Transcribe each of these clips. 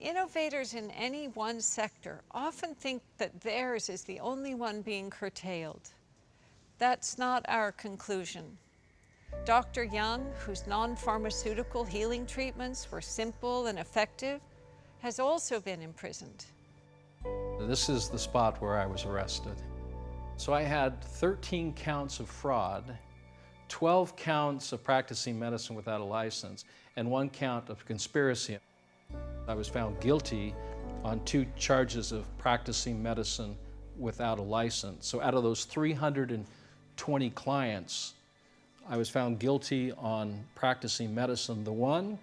Innovators in any one sector often think that theirs is the only one being curtailed. That's not our conclusion. Dr. Young, whose non-pharmaceutical healing treatments were simple and effective, has also been imprisoned. This is the spot where I was arrested. So I had 13 counts of fraud, 12 counts of practicing medicine without a license, and 1 count of conspiracy. I was found guilty on 2 charges of practicing medicine without a license. So out of those 320 clients, I was found guilty on practicing medicine. The one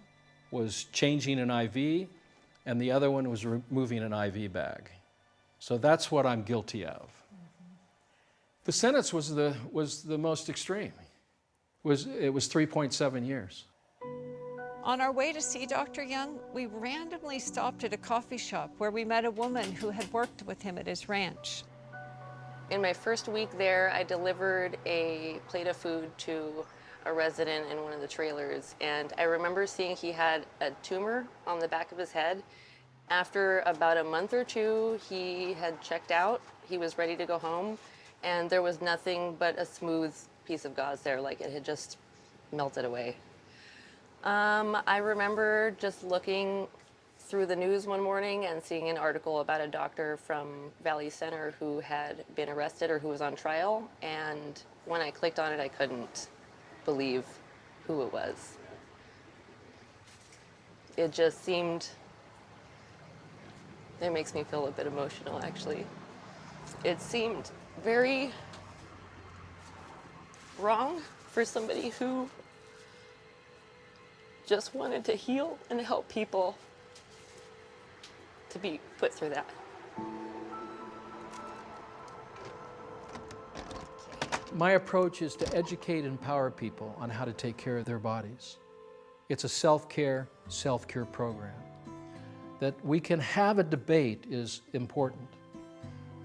was changing an IV, and the other one was removing an IV bag. So that's what I'm guilty of. The sentence was the most extreme. It was 3.7 years. On our way to see Dr. Young, we randomly stopped at a coffee shop where we met a woman who had worked with him at his ranch. In my first week there, I delivered a plate of food to a resident in one of the trailers, and I remember seeing he had a tumor on the back of his head. After about a month or 2, he had checked out. He was ready to go home, and there was nothing but a smooth piece of gauze there, like it had just melted away. I remember just looking through the news one morning and seeing an article about a doctor from Valley Center who had been arrested or who was on trial, and when I clicked on it, I couldn't believe who it was. It just seemed, it makes me feel a bit emotional, actually. It seemed very wrong for somebody who just wanted to heal and help people to be put through that. My approach is to educate and empower people on how to take care of their bodies. It's a self-care program. That we can have a debate is important.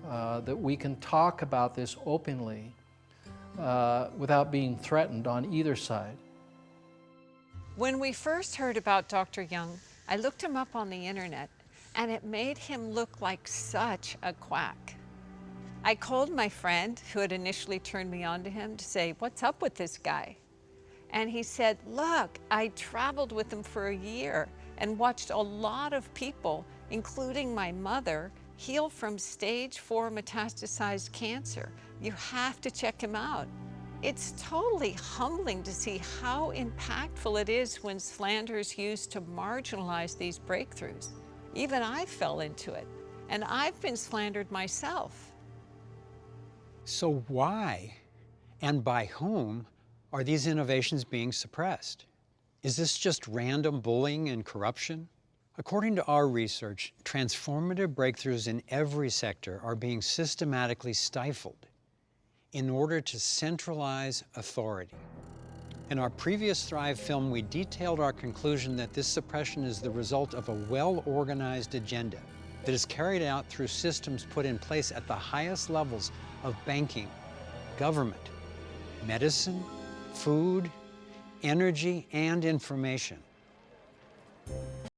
That we can talk about this openly without being threatened on either side. When we first heard about Dr. Young, I looked him up on the internet, and it made him look like such a quack. I called my friend who had initially turned me on to him to say, "What's up with this guy?" And he said, "Look, I traveled with him for a year and watched a lot of people, including my mother, heal from stage 4 metastasized cancer. You have to check him out." It's totally humbling to see how impactful it is when slander is used to marginalize these breakthroughs. Even I fell into it, and I've been slandered myself. So why and by whom are these innovations being suppressed? Is this just random bullying and corruption? According to our research, transformative breakthroughs in every sector are being systematically stifled in order to centralize authority. In our previous Thrive film, we detailed our conclusion that this suppression is the result of a well-organized agenda that is carried out through systems put in place at the highest levels of banking, government, medicine, food, energy, and information.